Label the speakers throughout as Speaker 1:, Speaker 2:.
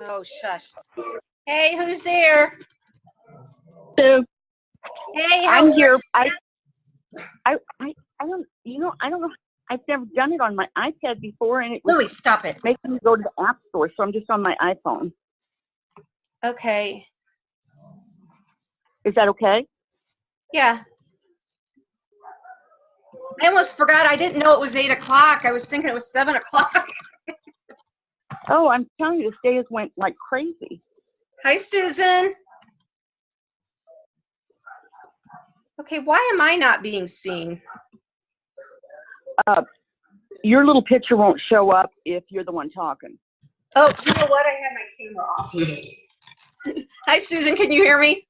Speaker 1: Oh, shush. Hey, who's there?
Speaker 2: So
Speaker 1: Hey,
Speaker 2: I'm here. I don't, I don't know. I've never done it on my iPad before, and it was
Speaker 1: Louis, stop it.
Speaker 2: making me go to the App Store, so I'm just on my iPhone.
Speaker 1: Okay.
Speaker 2: Is that okay?
Speaker 1: Yeah. I almost forgot. I didn't know it was 8 o'clock. I was thinking it was 7 o'clock.
Speaker 2: Oh, I'm telling you, this day has went like crazy.
Speaker 1: Hi, Susan. Okay, why am I not being seen?
Speaker 2: Your little picture won't show up if you're the one talking.
Speaker 1: Oh, you know what? I had my camera off. Hi, Susan. Can you hear me?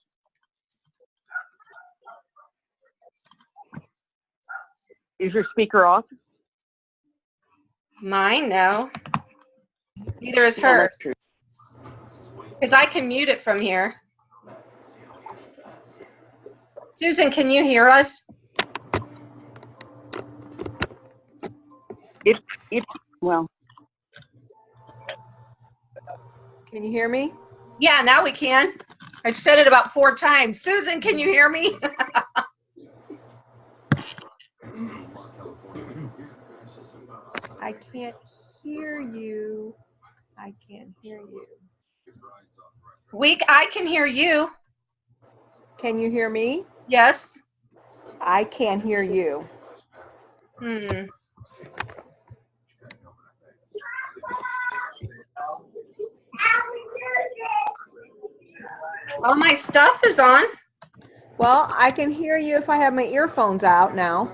Speaker 2: Is your speaker off?
Speaker 1: Mine, no. Neither is
Speaker 2: No,
Speaker 1: hers.
Speaker 2: that's true.
Speaker 1: Because I can mute it from here. Susan, can you hear us?
Speaker 2: Well.
Speaker 3: Can you hear me?
Speaker 1: Yeah, now we can. I've said it about 4 times. Susan, can you hear me?
Speaker 3: I can't hear you. I can't hear you.
Speaker 1: I can hear you.
Speaker 3: Can you hear me?
Speaker 1: Yes.
Speaker 3: I can't hear you.
Speaker 1: All my stuff is on.
Speaker 3: Well, I can hear you if I have my earphones out now.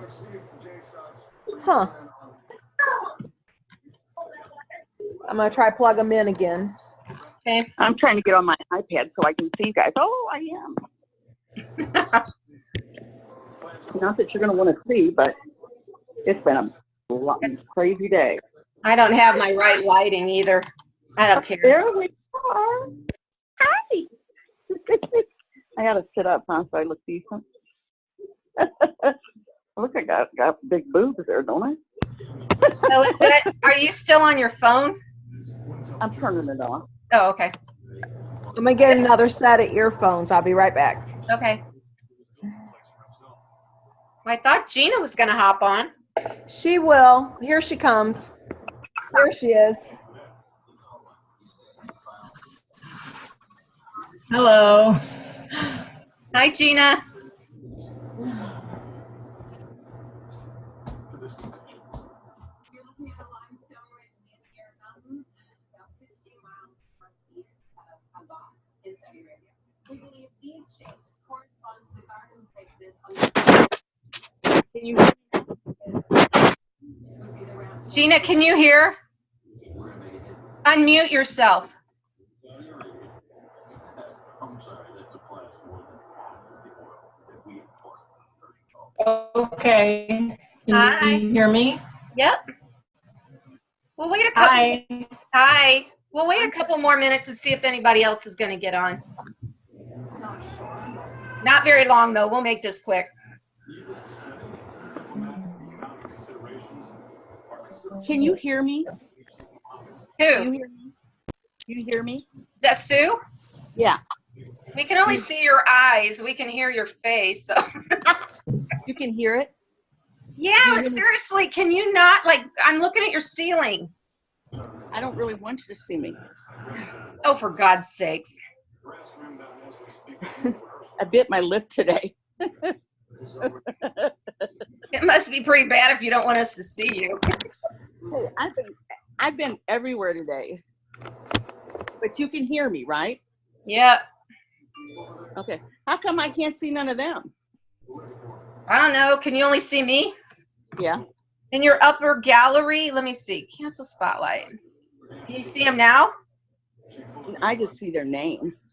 Speaker 3: Huh. I'm going to try plug them in again.
Speaker 1: Okay.
Speaker 2: I'm trying to get on my iPad so I can see you guys. Oh, I am. Not that you're going to want to see, but it's been a crazy day.
Speaker 1: I don't have my right lighting either. I don't care.
Speaker 2: There we are. Hi. I got to sit up, huh, so I look decent. Look, I got big boobs there, don't I?
Speaker 1: So are you still on your phone?
Speaker 2: I'm turning it off.
Speaker 1: Oh, okay.
Speaker 3: I'm going to get another set of earphones. I'll be right back.
Speaker 1: Okay. I thought Gina was going to hop on.
Speaker 3: She will. Here she comes. Here she is.
Speaker 4: Hello.
Speaker 1: Hi, Gina. Gina, can you hear? Unmute yourself.
Speaker 4: Okay.
Speaker 1: Hi.
Speaker 4: Can you hear me?
Speaker 1: Yep. We'll wait a couple.
Speaker 4: Hi.
Speaker 1: Hi. We'll wait a couple more minutes and see if anybody else is going to get on. Not very long, though. We'll make this quick.
Speaker 2: Can you hear me?
Speaker 1: Who?
Speaker 2: You hear me? You hear me?
Speaker 1: Is that Sue?
Speaker 2: Yeah.
Speaker 1: We can only see your eyes. We can hear your face. So.
Speaker 2: You can hear it?
Speaker 1: Yeah, seriously, can you not, I'm looking at your ceiling.
Speaker 2: I don't really want you to see me.
Speaker 1: Oh, for God's sakes.
Speaker 2: I bit my lip today.
Speaker 1: It must be pretty bad if you don't want us to see you.
Speaker 2: Hey, I've been everywhere today. But you can hear me, right?
Speaker 1: Yep.
Speaker 2: Okay. How come I can't see none of them?
Speaker 1: I don't know. Can you only see me?
Speaker 2: Yeah.
Speaker 1: In your upper gallery, let me see. Cancel spotlight. Can you see them now?
Speaker 2: I just see their names.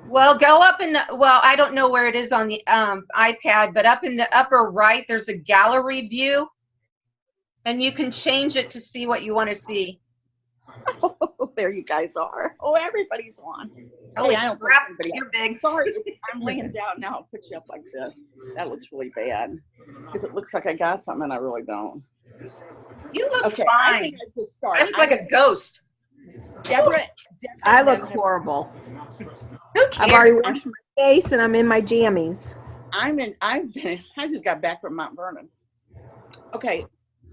Speaker 1: Well, go up in the, I don't know where it is on the iPad, but up in the upper right, there's a gallery view. And you can change it to see what you want to see.
Speaker 2: Oh, there you guys are. Oh, everybody's on.
Speaker 1: Holy
Speaker 2: hey, I don't
Speaker 1: crap,
Speaker 2: everybody
Speaker 1: you're big.
Speaker 2: Sorry, I'm laying down now. I'll put you up like this. That looks really bad. Because it looks like I got something and I really don't.
Speaker 1: You look
Speaker 2: Okay, I
Speaker 1: fine.
Speaker 2: think I should start.
Speaker 1: I look like a ghost.
Speaker 2: Deborah
Speaker 3: I
Speaker 2: and
Speaker 3: look
Speaker 2: them have-
Speaker 3: horrible.
Speaker 1: Who
Speaker 3: I've already
Speaker 1: cares?
Speaker 3: washed my face and I'm in my jammies.
Speaker 2: I just got back from Mount Vernon. Okay,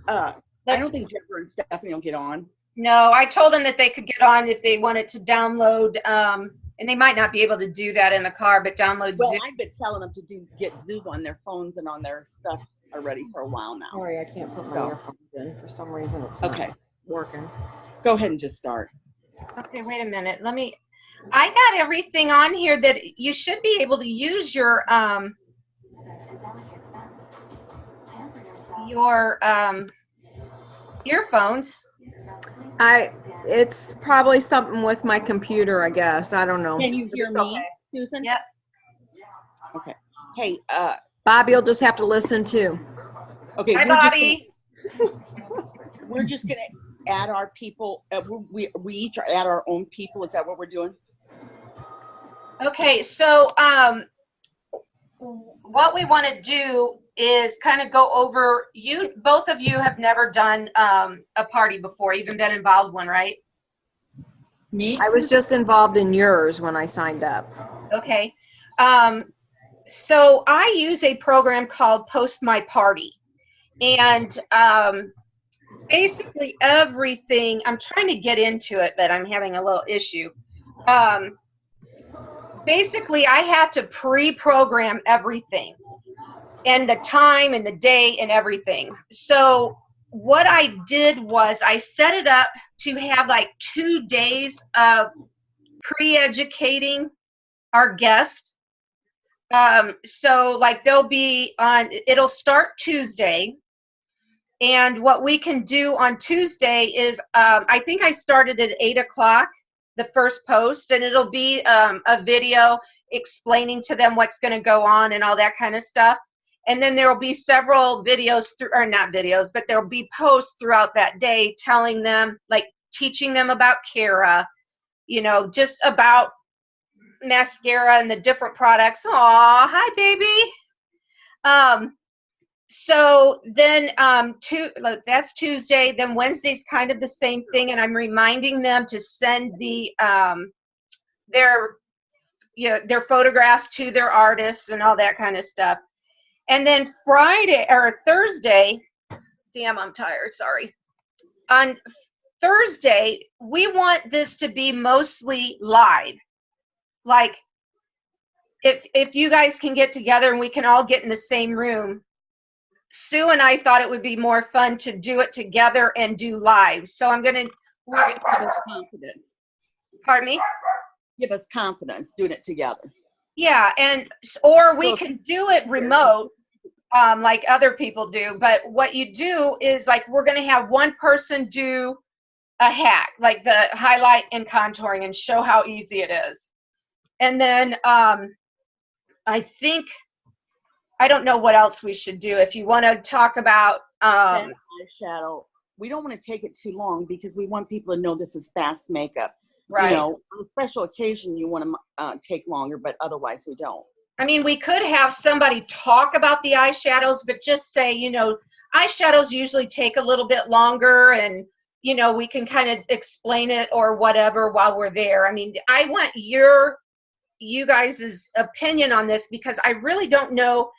Speaker 2: I don't think Deborah and Stephanie will get on.
Speaker 1: No, I told them that they could get on if they wanted to download, and they might not be able to do that in the car, but download
Speaker 2: Well,
Speaker 1: Zoom.
Speaker 2: I've been telling them to get Zoom on their phones and on their stuff already for a while now.
Speaker 3: Sorry, I can't put my
Speaker 2: No.
Speaker 3: earphones in. For some reason, it's
Speaker 2: Okay,
Speaker 3: not working.
Speaker 2: go ahead and just start.
Speaker 1: Okay, wait a minute. I got everything on here that you should be able to use your earphones.
Speaker 3: It's probably something with my computer, I guess. I don't know.
Speaker 2: Can you hear
Speaker 3: It's
Speaker 2: me,
Speaker 3: okay.
Speaker 2: Susan?
Speaker 1: Yep.
Speaker 2: Okay. Hey,
Speaker 3: Bobby will just have to listen too.
Speaker 2: okay,
Speaker 1: Hi,
Speaker 2: we're
Speaker 1: Bobby.
Speaker 2: just gonna add our people. We each add our own people. Is that what we're doing?
Speaker 1: Okay, so what we want to do is kind of go over, both of you have never done a party before, even been involved one, right?
Speaker 4: Me?
Speaker 3: I was just involved in yours when I signed up.
Speaker 1: Okay. So I use a program called Post My Party. And basically everything, I'm trying to get into it, but I'm having a little issue. Basically, I have to pre-program everything and the time and the day and everything. So what I did was I set it up to have like 2 days of pre-educating our guest. So like it'll start Tuesday. And what we can do on Tuesday is, I think I started at 8 o'clock, the first post, and it'll be a video explaining to them what's going to go on and all that kind of stuff. And then there will be several videos, or not videos, but there'll be posts throughout that day telling them, like teaching them about Kara, just about mascara and the different products. Aw, hi, baby. So then that's Tuesday. Then Wednesday's kind of the same thing, and I'm reminding them to send their photographs to their artists and all that kind of stuff. And then Friday or Thursday, damn, I'm tired, sorry. On Thursday, we want this to be mostly live. Like if you guys can get together and we can all get in the same room. Sue and I thought it would be more fun to do it together and do live. So I'm going to
Speaker 2: Give us confidence.
Speaker 1: Pardon me?
Speaker 2: Give us confidence doing it together.
Speaker 1: Yeah, or we can do it remote, like other people do. But what you do is, like, we're going to have one person do a hack, like the highlight and contouring, and show how easy it is. And then I don't know what else we should do. If you want to talk about
Speaker 2: eyeshadow, we don't want to take it too long because we want people to know this is fast makeup.
Speaker 1: right.
Speaker 2: On a special occasion, you want to take longer, but otherwise we don't.
Speaker 1: I mean, we could have somebody talk about the eyeshadows, but just say, eyeshadows usually take a little bit longer, and, we can kind of explain it or whatever while we're there. I mean, I want you guys' opinion on this because I really don't know.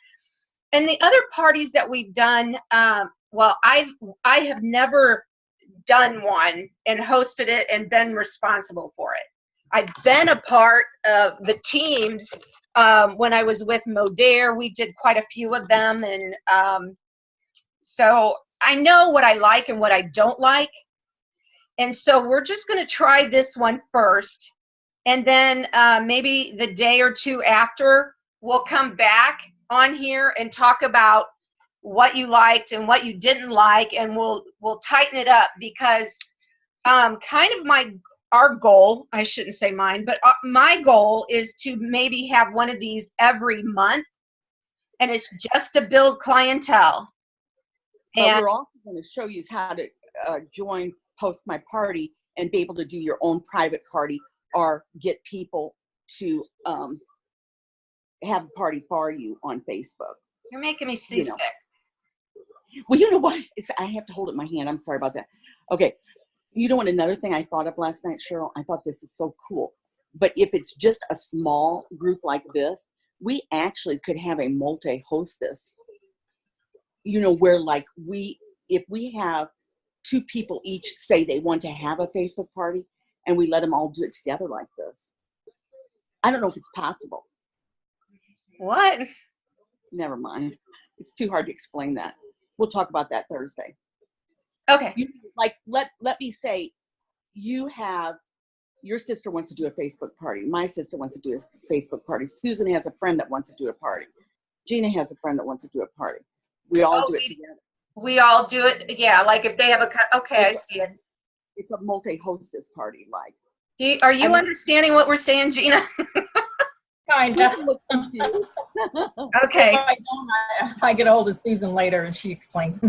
Speaker 1: And the other parties that we've done, well, I have never done one and hosted it and been responsible for it. I've been a part of the teams when I was with Modere. We did quite a few of them, and so I know what I like and what I don't like. And so we're just going to try this one first, and then maybe the day or two after, we'll come back on here and talk about what you liked and what you didn't like, and we'll tighten it up because kind of our goal, I shouldn't say mine, but my goal is to maybe have one of these every month, and it's just to build clientele.
Speaker 2: But we're also going to show you how to join Post My Party and be able to do your own private party or get people to have a party for you on Facebook.
Speaker 1: You're making me seasick.
Speaker 2: Well, you know what? I have to hold it in my hand. I'm sorry about that. Okay. You know what? Another thing I thought of last night, Cheryl, I thought this is so cool. But if it's just a small group like this, we actually could have a multi-hostess, you know, where like if we have 2 people each say they want to have a Facebook party and we let them all do it together like this. I don't know if it's possible.
Speaker 1: What?
Speaker 2: Never mind. It's too hard to explain that. We'll talk about that Thursday.
Speaker 1: Okay.
Speaker 2: Like, let me say your sister wants to do a Facebook party. My sister wants to do a Facebook party. Susan has a friend that wants to do a party. Gina has a friend that wants to do a party. We all do it together.
Speaker 1: We all do it. Yeah. Like if they have okay, I see it.
Speaker 2: It's a multi-hostess party. Like,
Speaker 1: Are you understanding what we're saying, Gina?
Speaker 4: Kind of.
Speaker 1: Okay.
Speaker 4: If I don't, I get a hold of Susan later and she explains.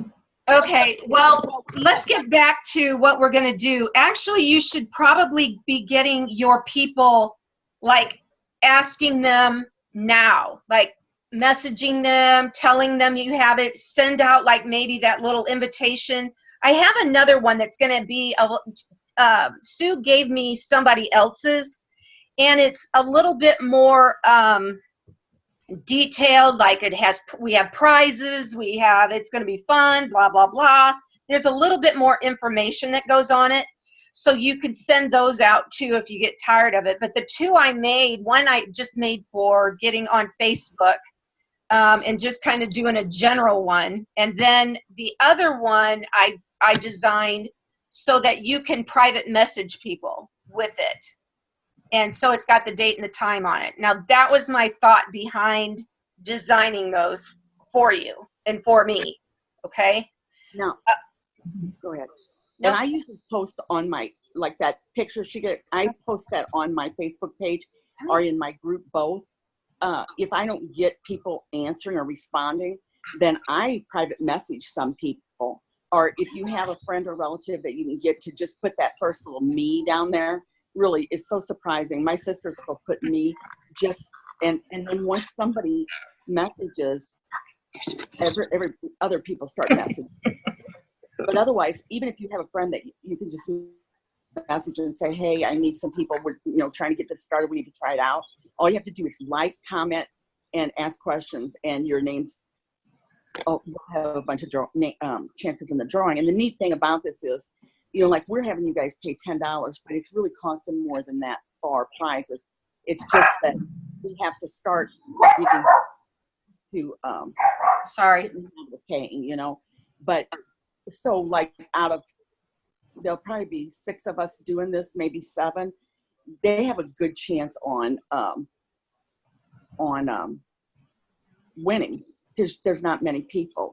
Speaker 1: Okay, well, let's get back to what we're going to do. Actually, you should probably be getting your people, like, asking them now, like, messaging them, telling them you have it, send out, like, maybe that little invitation. I have another one that's going to be, Sue gave me somebody else's, and it's a little bit more detailed, like we have prizes, it's going to be fun, blah blah blah. There's a little bit more information that goes on it, so you could send those out too if you get tired of it. But the 2 I made, one I just made for getting on Facebook and just kind of doing a general one, and then the other one I designed so that you can private message people with it. And so it's got the date and the time on it. Now, that was my thought behind designing those for you and for me. Okay?
Speaker 2: Now, go ahead.
Speaker 1: No.
Speaker 2: And I usually post on my, like that picture I post that on my Facebook page or in my group both. If I don't get people answering or responding, then I private message some people. Or if you have a friend or relative that you can get to just put that first little me down there, really, it's so surprising. My sisters will put me and then once somebody messages, every other people start messaging. But otherwise, even if you have a friend that you can just message and say, hey, I need some people, we're trying to get this started, we need to try it out. All you have to do is like, comment, and ask questions, and your names will have a bunch of chances in the drawing. And the neat thing about this is, like we're having you guys pay $10, but it's really costing more than that for our prizes. It's just that we have to start getting to paying, But so like there'll probably be 6 of us doing this, maybe 7. They have a good chance on winning because there's not many people,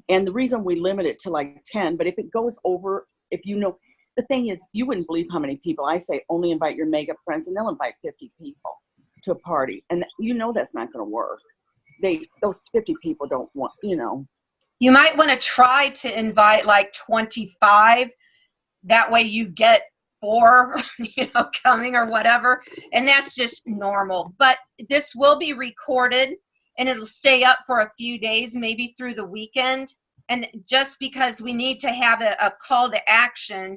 Speaker 2: And the reason we limit it to like 10, but if it goes over, the thing is, you wouldn't believe how many people I say only invite your mega friends, and they'll invite 50 people to a party, and that's not going to work. Those 50 people don't want,
Speaker 1: You might want to try to invite like 25. That way you get 4, coming or whatever, and that's just normal. But this will be recorded, and it'll stay up for a few days, maybe through the weekend. And just because we need to have a call to action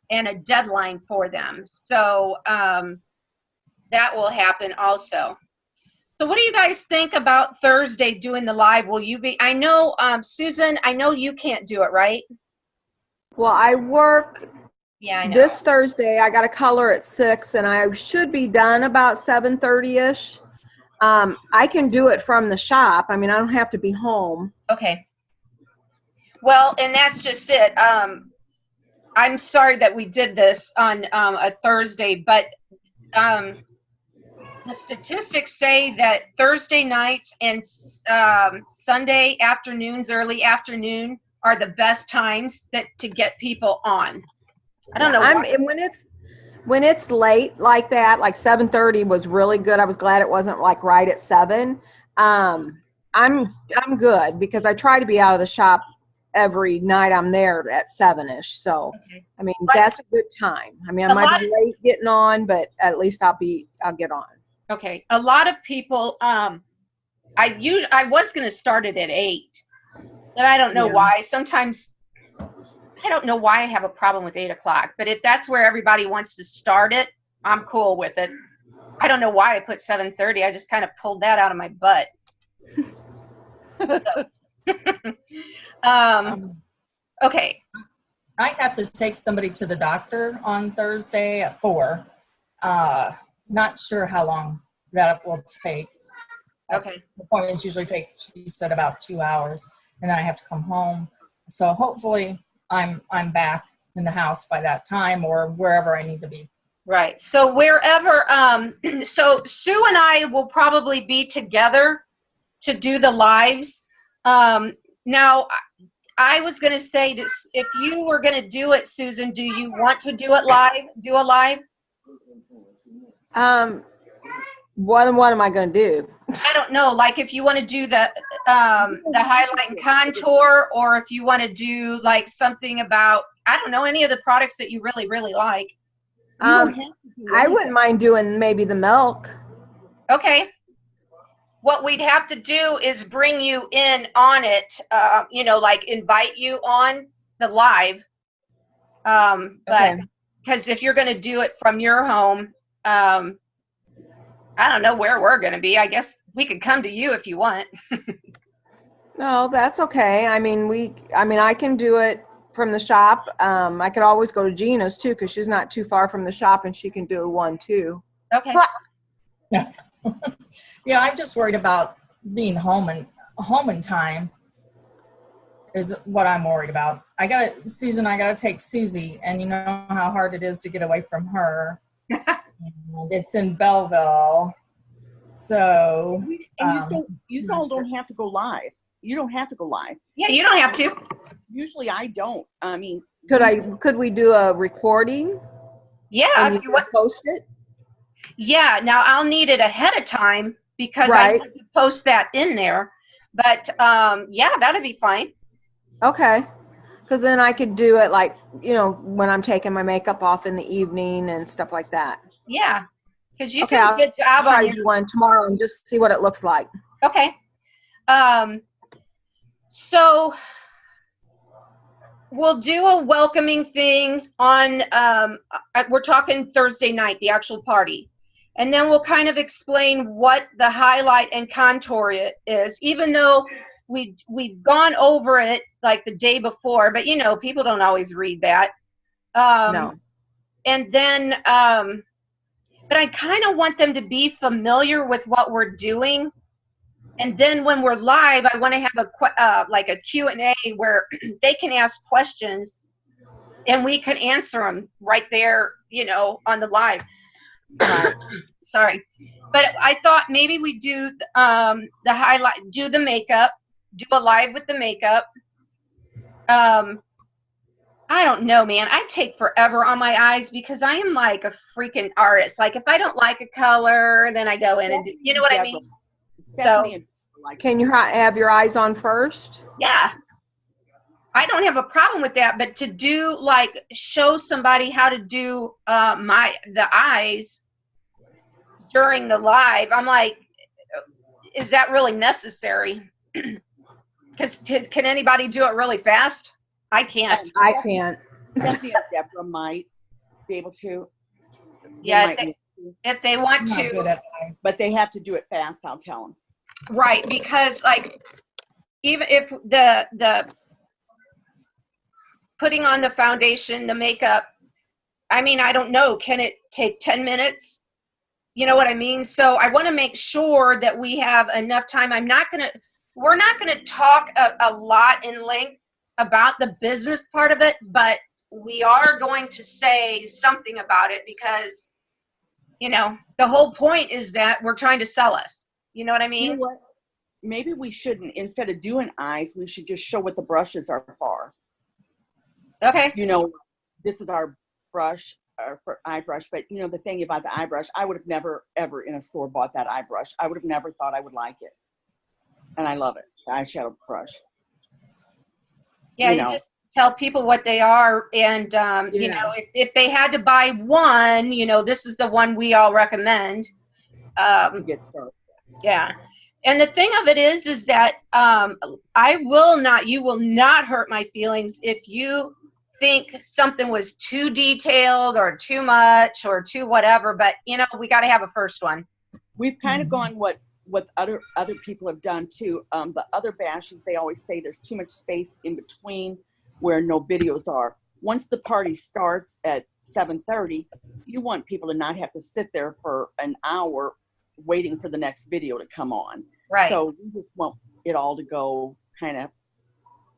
Speaker 1: and a deadline for them. So that will happen also. So what do you guys think about Thursday doing the live? Will you be, I know, Susan, I know you can't do it, right?
Speaker 3: Well, I work
Speaker 1: I know.
Speaker 3: this Thursday. I got a color at 6, and I should be done about 7:30ish. I can do it from the shop. I mean, I don't have to be home.
Speaker 1: Okay. Well, and that's just it. I'm sorry that we did this on a Thursday, but the statistics say that Thursday nights and Sunday afternoons, early afternoon, are the best times to get people on. I don't know.
Speaker 3: And when it's late like that, like 7:30 was really good. I was glad it wasn't like right at 7. I'm good because I try to be out of the shop every night I'm there at 7ish. So,
Speaker 1: Okay.
Speaker 3: I mean, that's a good time. I mean, I might be late getting on, but at least I'll get on.
Speaker 1: Okay. A lot of people, I was going to start it at 8, And I don't know
Speaker 3: Yeah.
Speaker 1: why. Sometimes I don't know why I have a problem with 8 o'clock, but if that's where everybody wants to start it, I'm cool with it. I don't know why I put 7:30. I just kind of pulled that out of my butt. Okay.
Speaker 4: I have to take somebody to the doctor on Thursday at 4. Not sure how long that will take.
Speaker 1: Okay.
Speaker 4: Appointments usually take, she said, about 2 hours, and then I have to come home. So hopefully I'm back in the house by that time or wherever I need to be.
Speaker 1: Right. So wherever, so Sue and I will probably be together to do the lives. Now, I was going to say, if you were going to do it, Susan, do you want to do it live? Do a live?
Speaker 3: What am I going to do?
Speaker 1: I don't know. Like if you want to do the highlight and contour, or if you want to do like something about, I don't know, any of the products that you really, really like.
Speaker 3: I wouldn't mind doing maybe the milk.
Speaker 1: Okay. What we'd have to do is bring you in on it, you know, like invite you on the live. But because if you're going to do it from your home, I don't know where we're going to be. I guess we could come to you if you want.
Speaker 3: No, that's okay. I mean, I can do it from the shop. I could always go to Gina's too, because she's not too far from the shop and she can do one too.
Speaker 1: Okay.
Speaker 4: Yeah. Yeah, I'm just worried about being home in time is what I'm worried about. I gotta take Susie, and you know how hard it is to get away from her. It's in Belleville. So
Speaker 2: And you still don't have to go live. You don't have to go live.
Speaker 1: Yeah, you don't have to.
Speaker 2: Usually I don't. I mean,
Speaker 3: Could we do a recording?
Speaker 1: Yeah,
Speaker 3: And
Speaker 1: if you want.
Speaker 3: Post it?
Speaker 1: Yeah, now I'll need it ahead of time because
Speaker 3: Right.
Speaker 1: I need to post that in there. But yeah, that'd be fine.
Speaker 3: Okay. Because then I could do it like, you know, when I'm taking my makeup off in the evening and stuff like that.
Speaker 1: Yeah, because you
Speaker 3: Okay,
Speaker 1: do a
Speaker 3: I'll
Speaker 1: good job
Speaker 3: try
Speaker 1: on
Speaker 3: to
Speaker 1: your.
Speaker 3: do one tomorrow and just see what it looks like.
Speaker 1: Okay. So we'll do a welcoming thing on, we're talking Thursday night, the actual party. And then we'll kind of explain what the highlight and contour is, even though we've gone over it like the day before, but you know, people don't always read that.
Speaker 3: No.
Speaker 1: And then, but I kind of want them to be familiar with what we're doing. And then when we're live, I want to have like a Q&A where they can ask questions and we can answer them right there, you know, on the live. Sorry. But I thought maybe we do the highlight, do the makeup, do a live with the makeup. I don't know, man. I take forever on my eyes because I am like a freaking artist. Like if I don't like a color, then I go in and do, you know what I mean?
Speaker 2: Stephanie,
Speaker 3: Can you have your eyes on first?
Speaker 1: Yeah. I don't have a problem with that, but to do like show somebody how to do the eyes during the live, I'm like, is that really necessary? Because can anybody do it really fast? I can't.
Speaker 3: I can't.
Speaker 2: Stephanie and Deborah might be able to.
Speaker 1: Yeah, if they want
Speaker 4: I'm not good
Speaker 1: to.
Speaker 4: at that.
Speaker 2: But they have to do it fast, I'll tell them.
Speaker 1: Right, because like even if the putting on the foundation, the makeup, I mean, I don't know, can it take 10 minutes? You know what I mean? So I want to make sure that we have enough time. We're not going to talk a lot in length about the business part of it, but we are going to say something about it because, you know, the whole point is that we're trying to sell us. You know what I mean?
Speaker 2: You know what? Maybe we shouldn't, instead of doing eyes, we should just show what the brushes are for.
Speaker 1: Okay.
Speaker 2: You know, this is our brush for eye brush, but you know, the thing about the eye brush, I would have never, ever in a store bought that eye brush. I would have never thought I would like it. And I love it, the eyeshadow brush.
Speaker 1: Yeah, you just tell people what they are, and you know, if they had to buy one, you know, this is the one we all recommend.
Speaker 2: To get started.
Speaker 1: Yeah. And the thing of it is that you will not hurt my feelings if you think something was too detailed or too much or too whatever. But we got to have a first one.
Speaker 2: We've kind of gone what other people have done too. The other bashes, they always say there's too much space in between where no videos are. Once the party starts at 7:30, you want people to not have to sit there for an hour waiting for the next video to come on.
Speaker 1: Right.
Speaker 2: So we just want it all to go kind of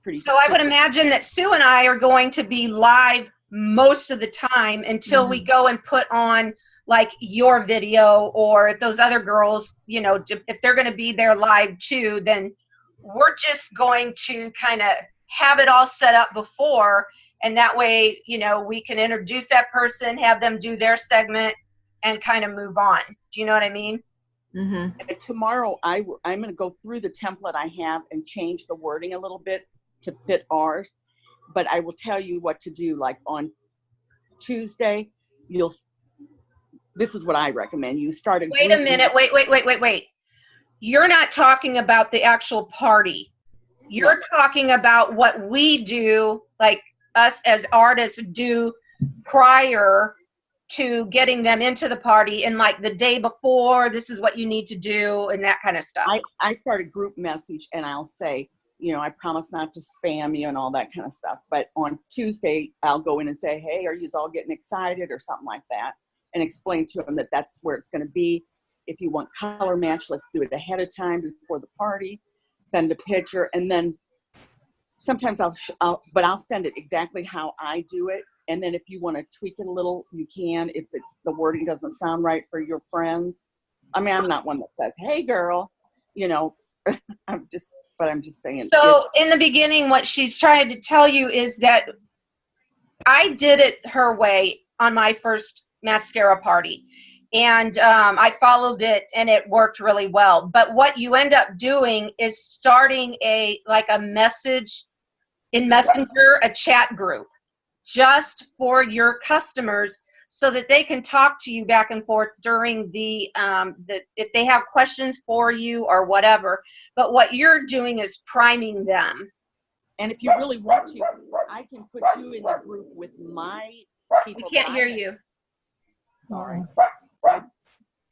Speaker 2: pretty.
Speaker 1: So I would imagine that Sue and I are going to be live most of the time until we go and put on like your video, or if those other girls, if they're going to be there live too, then we're just going to kind of have it all set up before. And that way, we can introduce that person, have them do their segment, and kind of move on. Do you know what I mean?
Speaker 3: Mm-hmm.
Speaker 2: And tomorrow, I'm going to go through the template I have and change the wording a little bit to fit ours. But I will tell you what to do. Like on Tuesday, this is what I recommend. You start a
Speaker 1: Wait a minute. Wait. You're not talking about the actual party. You're talking about what we do, like us as artists do prior to getting them into the party, and like the day before, this is what you need to do and that kind of stuff.
Speaker 2: I start a group message and I'll say, I promise not to spam you and all that kind of stuff. But on Tuesday, I'll go in and say, hey, are you all getting excited or something like that? And explain to them that that's where it's going to be. If you want color match, let's do it ahead of time before the party. Send a picture, and then sometimes I'll send it exactly how I do it. And then if you want to tweak it a little, you can. If the wording doesn't sound right for your friends, I'm not one that says, "Hey, girl," I'm just saying.
Speaker 1: So in the beginning, what she's trying to tell you is that I did it her way on my first mascara party. And I followed it, and it worked really well. But what you end up doing is starting a message in Messenger, a chat group, just for your customers, so that they can talk to you back and forth during the if they have questions for you or whatever. But what you're doing is priming them.
Speaker 2: And if you really want to, I can put you in the group with my people.
Speaker 1: We can't hear you.
Speaker 2: Sorry.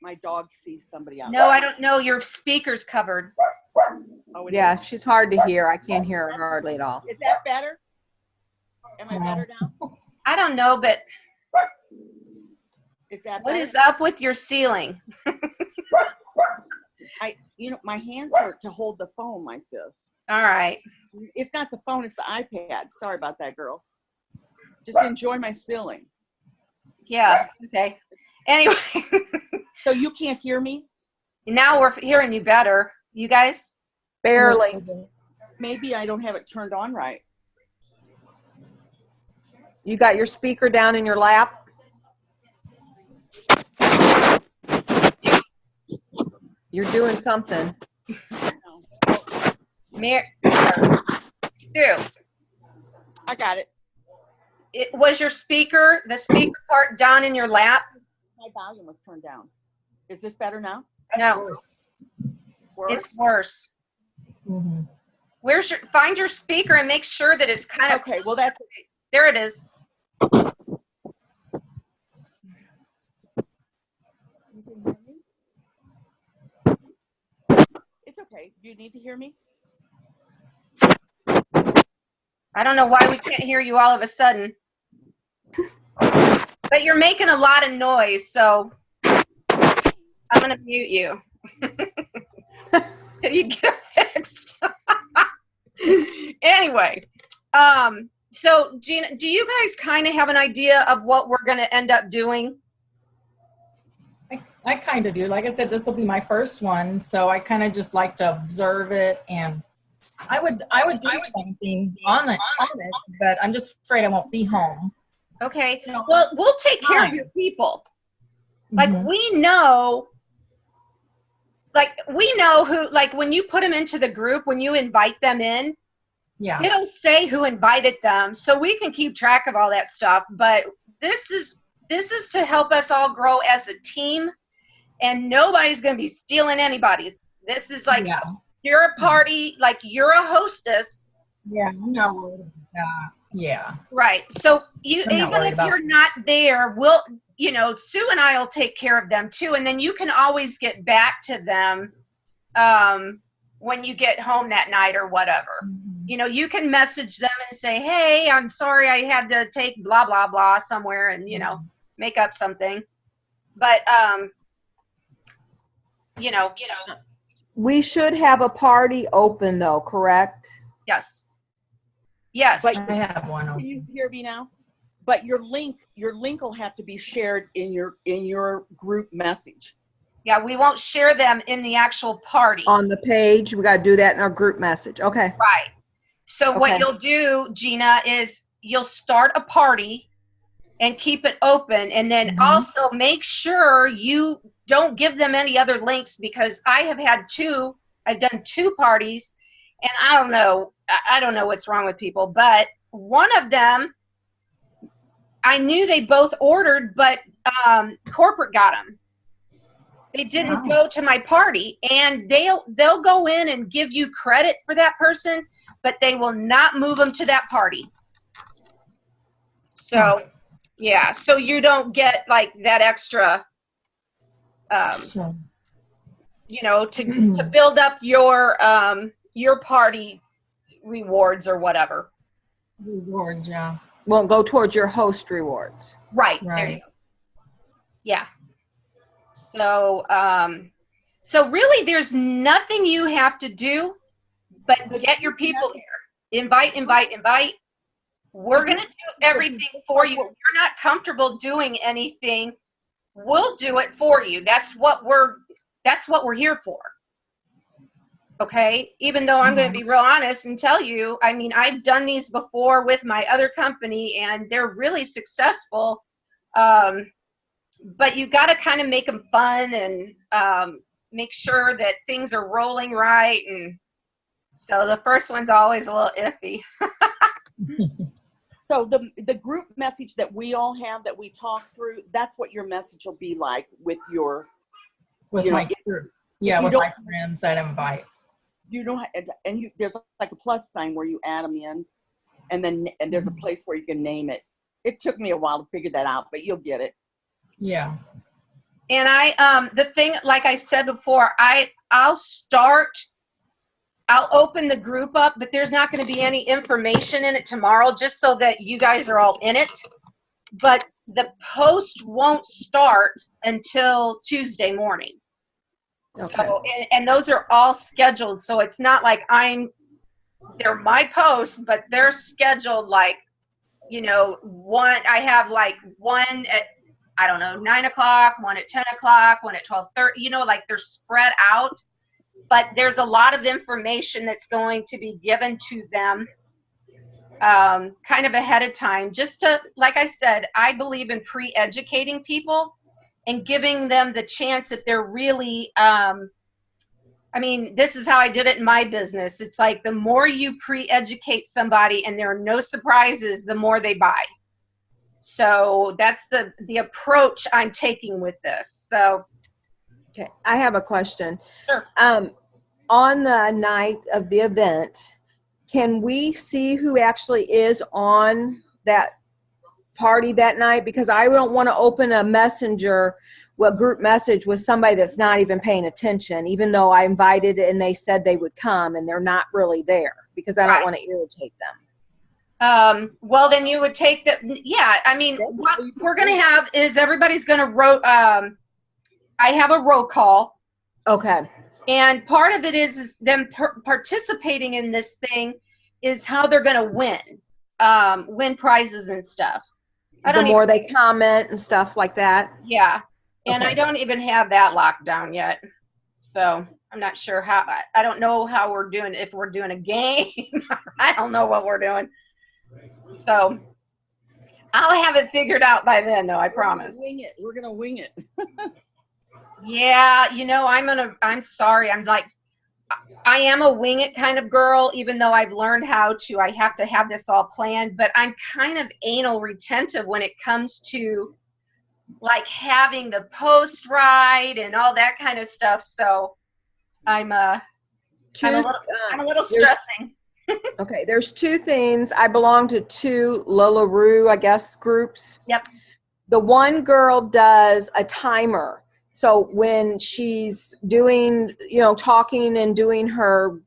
Speaker 2: My dog sees somebody else.
Speaker 1: No, I don't know. Your speaker's covered.
Speaker 2: Oh,
Speaker 3: Yeah, she's hard to hear. I can't hear her hardly at all.
Speaker 2: Is that better? Am I better now?
Speaker 1: I don't know, but
Speaker 2: Is that
Speaker 1: what
Speaker 2: better?
Speaker 1: is up with your ceiling?
Speaker 2: My hands hurt to hold the phone like this.
Speaker 1: All right.
Speaker 2: It's not the phone, it's the iPad. Sorry about that, girls. Just enjoy my ceiling.
Speaker 1: Yeah. Okay. Anyway,
Speaker 2: So you can't hear me?
Speaker 1: now we're hearing you better. You guys?
Speaker 3: Barely.
Speaker 2: Maybe I don't have it turned on right.
Speaker 3: You got your speaker down in your lap? You're doing something.
Speaker 1: Sue,
Speaker 2: I got it.
Speaker 1: was your speaker, the speaker part down in your lap?
Speaker 2: My volume was turned down. Is this better now?
Speaker 1: No.
Speaker 4: Worse.
Speaker 2: Worse?
Speaker 1: It's worse.
Speaker 4: Mhm.
Speaker 1: Find your speaker and make sure that it's kind of,
Speaker 2: Okay, well that's
Speaker 1: there it is.
Speaker 2: You can hear me? It's okay. Do you need to hear me?
Speaker 1: I don't know why we can't hear you all of a sudden. But you're making a lot of noise, so I'm going to mute you. Till you get it fixed. Anyway, so Gina, do you guys kind of have an idea of what we're going to end up doing?
Speaker 4: I kind of do. Like I said, this will be my first one, so I kind of just like to observe it, and I would do something on it, but I'm just afraid I won't be home.
Speaker 1: Okay. Well, we'll take care of your people. Like we know who, like when you put them into the group, when you invite them in,
Speaker 4: Yeah.
Speaker 1: it'll say who invited them, so we can keep track of all that stuff. But this is to help us all grow as a team, and nobody's going to be stealing anybody's This is like,
Speaker 4: Yeah.
Speaker 1: you're a party, like you're a hostess.
Speaker 4: Yeah. I'm not worried about that. Yeah.
Speaker 1: Right. So you,
Speaker 4: I'm not
Speaker 1: even
Speaker 4: worried
Speaker 1: if
Speaker 4: about
Speaker 1: you're not there, we'll, you know, Sue and I will take care of them too. And then you can always get back to them when you get home that night or whatever.
Speaker 4: Mhm.
Speaker 1: You know, you can message them and say, hey, I'm sorry I had to take blah, blah, blah somewhere and, you know, make up something. But, you know,
Speaker 3: We should have a party open though, correct?
Speaker 1: yes. Yes.
Speaker 2: But
Speaker 4: I have one.
Speaker 2: can you hear me now? But your link will have to be shared in your group message.
Speaker 1: Yeah, we won't share them in the actual party.
Speaker 3: On the page, we got to do that in our group message. Okay.
Speaker 1: Right. So what
Speaker 3: Okay.
Speaker 1: you'll do, Gina, is you'll start a party and keep it open. And then
Speaker 4: Mhm.
Speaker 1: also make sure you don't give them any other links, because I've done 2 parties, and I don't know what's wrong with people, but one of them, I knew they both ordered, but corporate got them. They didn't
Speaker 4: Wow.
Speaker 1: go to my party, and they'll go in and give you credit for that person, but they will not move them to that party. So, yeah, so you don't get like that extra,
Speaker 4: So,
Speaker 1: you know, to build up your party rewards or whatever.
Speaker 4: rewards, yeah.
Speaker 3: Won't go towards your host rewards.
Speaker 1: Right. There you
Speaker 4: Right.
Speaker 1: go. Yeah. So, so really, there's nothing you have to do, but get your people there. Invite. We're going to do everything for you. If you're not comfortable doing anything, we'll do it for you. That's what we're here for. Okay? Even though I'm going to be real honest and tell you, I mean, I've done these before with my other company, and they're really successful. But you got to kind of make them fun and make sure that things are rolling right. And so the first one's always a little iffy.
Speaker 2: So the group message that we all have that we talk through, that's what your message will be like with your,
Speaker 4: With
Speaker 2: you know,
Speaker 4: my group. Yeah,
Speaker 2: you
Speaker 4: with
Speaker 2: don't-
Speaker 4: my friends that I invite.
Speaker 2: you don't, and you, there's like a plus sign where you add them in, and then there's a place where you can name it. It took me a while to figure that out, but you'll get it.
Speaker 4: Yeah.
Speaker 1: And the thing, like I said before, I'll open the group up, but there's not going to be any information in it tomorrow, just so that you guys are all in it. But the post won't start until Tuesday morning.
Speaker 3: Okay.
Speaker 1: So, and those are all scheduled. So it's not like they're my posts, but they're scheduled like, you know, I have like one at, I don't know, 9 o'clock, one at 10 o'clock, one at 12:30, you know, like they're spread out. But there's a lot of information that's going to be given to them kind of ahead of time, just to, like I said, I believe in pre-educating people and giving them the chance if they're really, I mean, this is how I did it in my business. It's like the more you pre-educate somebody and there are no surprises, the more they buy. So that's the approach I'm taking with this. So.
Speaker 3: Okay. I have a question.
Speaker 1: Sure.
Speaker 3: On the night of the event, can we see who actually is on that party that night? Because I don't want to open a group message with somebody that's not even paying attention, even though I invited and they said they would come and they're not really there, because I don't want to irritate them.
Speaker 1: Well, then you would take yeah, I mean, what we're going to have is everybody's going to I have a roll call.
Speaker 3: Okay.
Speaker 1: And part of it is them participating in this thing is how they're going to win prizes and stuff.
Speaker 3: The more they comment and stuff like that.
Speaker 1: Yeah. And
Speaker 3: Okay.
Speaker 1: I don't even have that locked down yet. So I'm not sure I don't know how we're doing, if we're doing a game. I don't know what we're doing. So I'll have it figured out by then, though, I promise.
Speaker 2: We're gonna wing it.
Speaker 1: Yeah, you know, I'm sorry. I am a wing it kind of girl, even though I've learned I have to have this all planned, but I'm kind of anal retentive when it comes to like having the post right and all that kind of stuff. So I'm
Speaker 3: Two,
Speaker 1: I'm a little
Speaker 3: there's-
Speaker 1: stressing.
Speaker 3: okay, there's two things. I belong to two LuLaRoe, I guess, groups.
Speaker 1: Yep.
Speaker 3: The one girl does a timer. So when she's doing, talking and doing her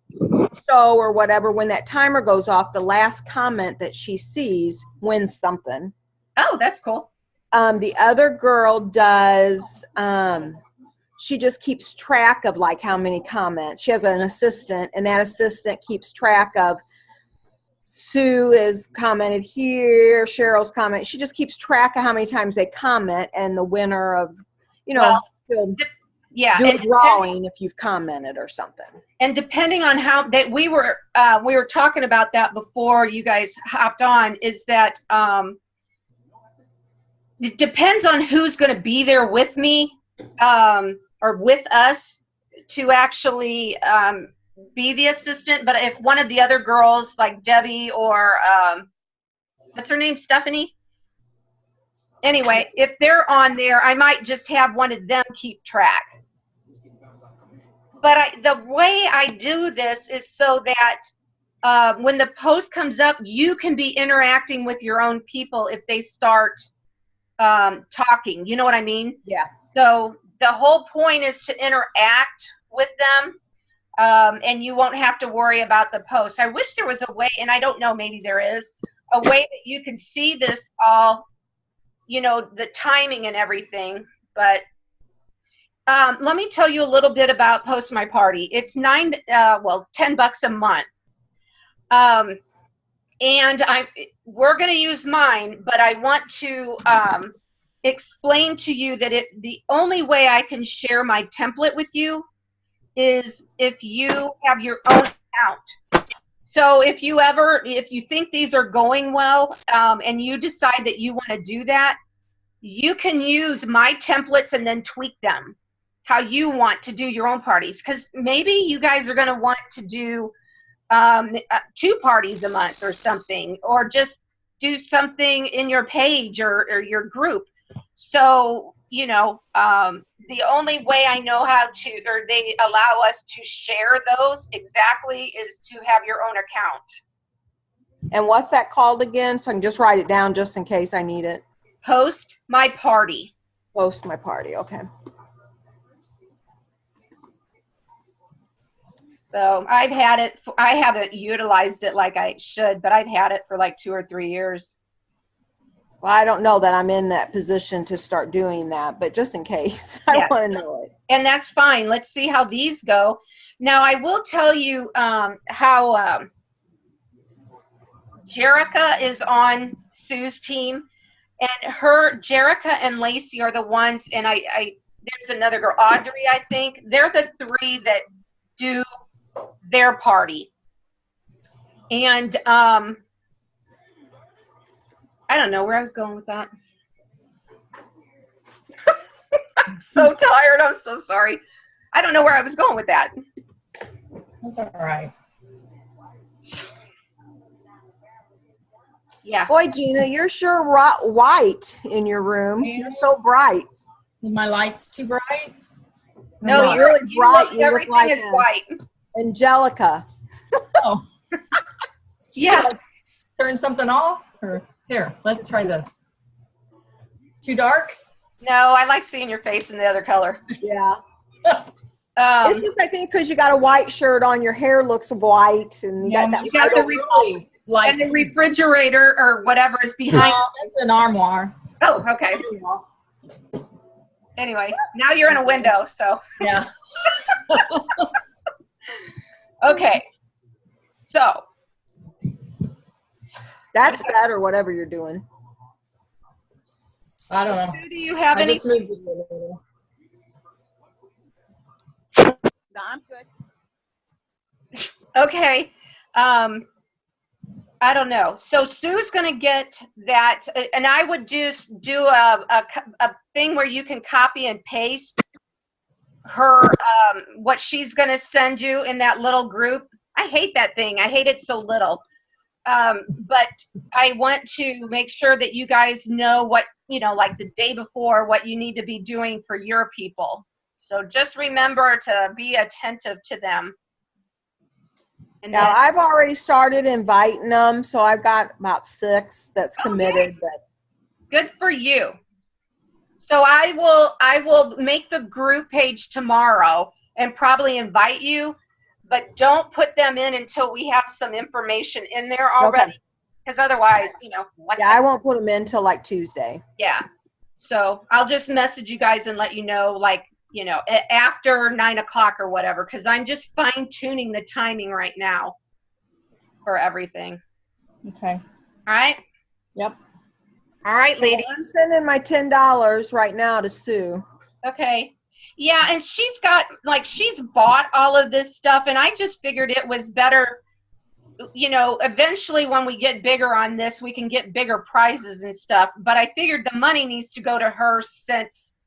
Speaker 3: show or whatever, when that timer goes off, the last comment that she sees wins something.
Speaker 1: Oh, that's cool.
Speaker 3: The other girl does, she just keeps track of like how many comments. She has an assistant, and that assistant keeps track of Sue has commented here, Cheryl's comment. She just keeps track of how many times they comment, and the winner of, she'll
Speaker 1: Yeah.
Speaker 3: do a drawing if you've commented or something.
Speaker 1: And depending on how that we were talking about that before you guys hopped on, is that it depends on who's going to be there with me or with us to actually be the assistant. But if one of the other girls, like Debbie or what's her name, Stephanie? Anyway, if they're on there, I might just have one of them keep track. But the way I do this is so that when the post comes up, you can be interacting with your own people if they start talking. You know what I mean?
Speaker 3: Yeah.
Speaker 1: So the whole point is to interact with them, and you won't have to worry about the post. I wish there was a way, and I don't know, maybe there is, a way that you can see this all, the timing and everything. But let me tell you a little bit about Post My Party. It's $10 a month. And we're going to use mine, but I want to explain to you that the only way I can share my template with you is if you have your own account. So if you think these are going well, and you decide that you want to do that, you can use my templates and then tweak them how you want to do your own parties. Because maybe you guys are going to want to do 2 parties a month or something, or just do something in your page or your group. So, the only way I know how to, or they allow us to share those exactly, is to have your own account.
Speaker 3: And what's that called again? So I can just write it down just in case I need it.
Speaker 1: Post My Party.
Speaker 3: Post My Party. Okay.
Speaker 1: So I haven't utilized it like I should, but I've had it for like 2 or 3 years.
Speaker 3: Well, I don't know that I'm in that position to start doing that, but just in case, I want to know it.
Speaker 1: And that's fine. Let's see how these go. Now, I will tell you how Jerica is on Sue's team, and Jerica and Lacey are the ones, and there's another girl, Audrey, I think. They're the 3 that do their party. And I don't know where I was going with that. I'm so tired. I'm so sorry. I don't know where I was going with that.
Speaker 4: That's all right.
Speaker 1: Yeah.
Speaker 3: Boy, Gina, you're sure white in your room. You're so bright.
Speaker 4: Is my lights too bright?
Speaker 1: No,
Speaker 3: You're really bright. You look
Speaker 1: everything
Speaker 3: like
Speaker 1: is white.
Speaker 3: Angelica.
Speaker 4: Oh.
Speaker 1: Yeah.
Speaker 4: Like, turn something off? Or here, let's try this. Too dark?
Speaker 1: No, I like seeing your face in the other color.
Speaker 3: Yeah. It's just, I think, because you got a white shirt on, your hair looks white, and you got that.
Speaker 1: You got the
Speaker 4: really like
Speaker 1: and the refrigerator or whatever is behind.
Speaker 4: No, it's an armoire.
Speaker 1: Oh, okay. Anyway, now you're in a window, so.
Speaker 4: Yeah.
Speaker 1: Okay. So.
Speaker 3: That's better, whatever you're doing.
Speaker 4: I don't know.
Speaker 1: Do you have
Speaker 4: I
Speaker 1: any?
Speaker 4: just moved it a little.
Speaker 2: No, I'm good.
Speaker 1: Okay. I don't know. So Sue's going to get that, and I would just do a thing where you can copy and paste her, what she's going to send you in that little group. I hate that thing. I hate it so little. But I want to make sure that you guys know what, like the day before, what you need to be doing for your people. So just remember to be attentive to them. And
Speaker 3: Now,
Speaker 1: then,
Speaker 3: I've already started inviting them, so I've got about 6 that's
Speaker 1: Okay.
Speaker 3: committed. But
Speaker 1: good for you. So I will make the group page tomorrow and probably invite you, but don't put them in until we have some information in there already.
Speaker 3: Okay.
Speaker 1: Because otherwise, what
Speaker 3: yeah, I won't put them in till like Tuesday.
Speaker 1: Yeah. So I'll just message you guys and let you know, like, after 9 o'clock or whatever, because I'm just fine tuning the timing right now for everything.
Speaker 4: Okay.
Speaker 1: All right.
Speaker 4: Yep.
Speaker 1: All right, lady.
Speaker 3: I'm sending my $10 right now to Sue.
Speaker 1: Okay. Yeah, and she's bought all of this stuff, and I just figured it was better, eventually when we get bigger on this, we can get bigger prizes and stuff. But I figured the money needs to go to her since,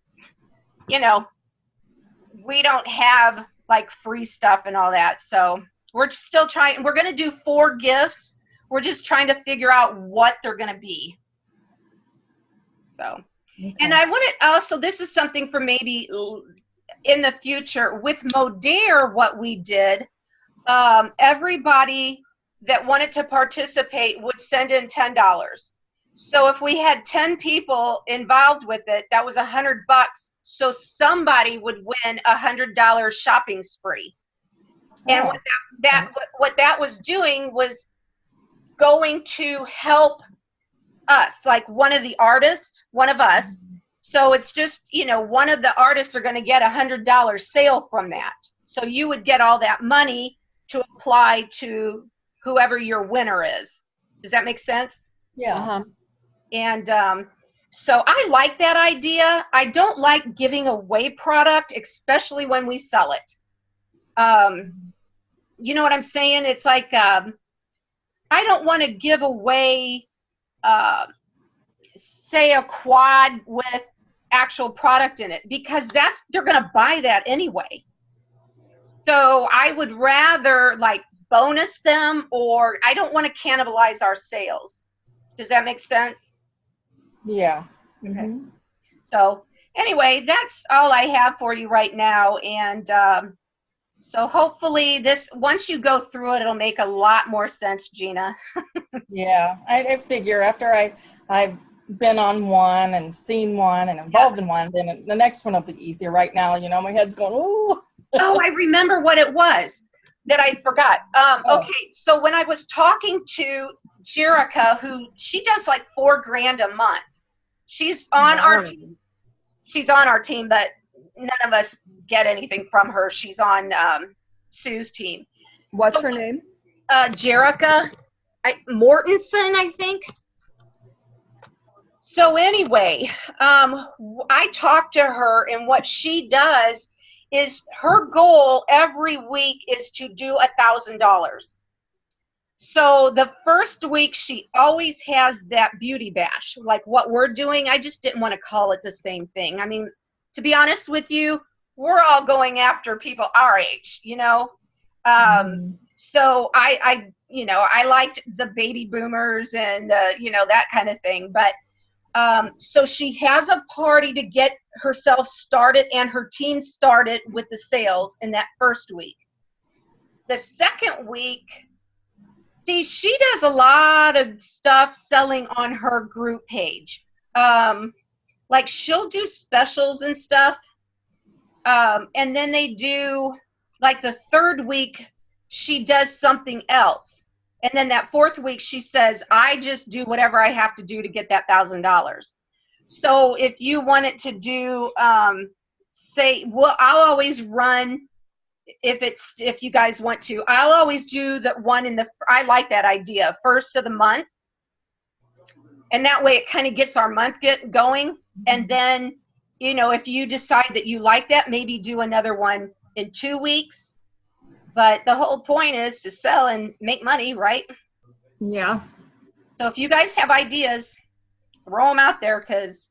Speaker 1: we don't have like free stuff and all that. So we're still trying. We're going to do 4 gifts. We're just trying to figure out what they're going to be. So,
Speaker 4: Okay.
Speaker 1: and I want to also, this is something for maybe in the future with Modere. What we did, everybody that wanted to participate would send in $10. So if we had 10 people involved with it, that was $100. So somebody would win $100 shopping spree. And what that was doing was going to help us, like one of of us. So it's just, one of the artists are going to get $100 sale from that. So you would get all that money to apply to whoever your winner is. Does that make sense?
Speaker 4: Yeah.
Speaker 3: Uh-huh.
Speaker 1: And so I like that idea. I don't like giving away product, especially when we sell it. You know what I'm saying? It's like I don't want to give away, say, a quad with actual product in it, because they're going to buy that anyway. So I would rather like bonus them, or I don't want to cannibalize our sales. Does that make sense?
Speaker 4: Yeah.
Speaker 1: Okay.
Speaker 4: Mhm.
Speaker 1: So anyway, that's all I have for you right now. And so hopefully once you go through it, it'll make a lot more sense, Gina.
Speaker 4: Yeah. I figure after I've been on one and seen one and involved in one, then the next one will be easier. Right now, my head's going, ooh.
Speaker 1: Oh, I remember what it was that I forgot. Okay, so when I was talking to Jerica, she does like $4,000 a month. She's on our team. She's on our team, but none of us get anything from her. She's on Sue's team.
Speaker 3: What's her name?
Speaker 1: Jerica Mortensen, I think. So anyway, I talked to her, and what she does is her goal every week is to do $1,000. So the first week she always has that beauty bash, like what we're doing. I just didn't want to call it the same thing. I mean, to be honest with you, we're all going after people our age, So I liked the baby boomers and that kind of thing. But so she has a party to get herself started and her team started with the sales in that first week. The second week, see, she does a lot of stuff selling on her group page. Like she'll do specials and stuff. And then they do, like the third week, she does something else. And then that fourth week, she says, I just do whatever I have to do to get that $1,000. So if you wanted to do, I'll always run, if you guys want to, I'll always do the one I like that idea, first of the month. And that way it kind of gets our month going. And then, if you decide that you like that, maybe do another one in 2 weeks. But the whole point is to sell and make money, right?
Speaker 4: Yeah.
Speaker 1: So if you guys have ideas, throw them out there, because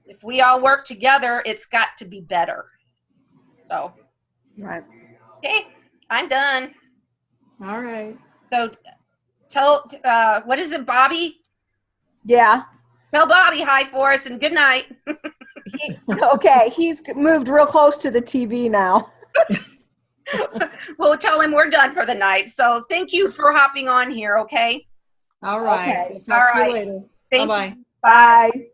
Speaker 1: if we all work together, it's got to be better. So,
Speaker 3: Right.
Speaker 1: okay, I'm done.
Speaker 4: All right.
Speaker 1: So tell, what is it, Bobby?
Speaker 3: Yeah.
Speaker 1: Tell Bobby hi for us and good night.
Speaker 3: Okay, he's moved real close to the TV now.
Speaker 1: We'll tell him we're done for the night. So thank you for hopping on here, okay?
Speaker 4: All right.
Speaker 3: Okay.
Speaker 4: We'll talk to
Speaker 1: All
Speaker 4: you
Speaker 1: right.
Speaker 4: later.
Speaker 1: Thank
Speaker 4: Bye-bye.
Speaker 1: you.
Speaker 3: Bye.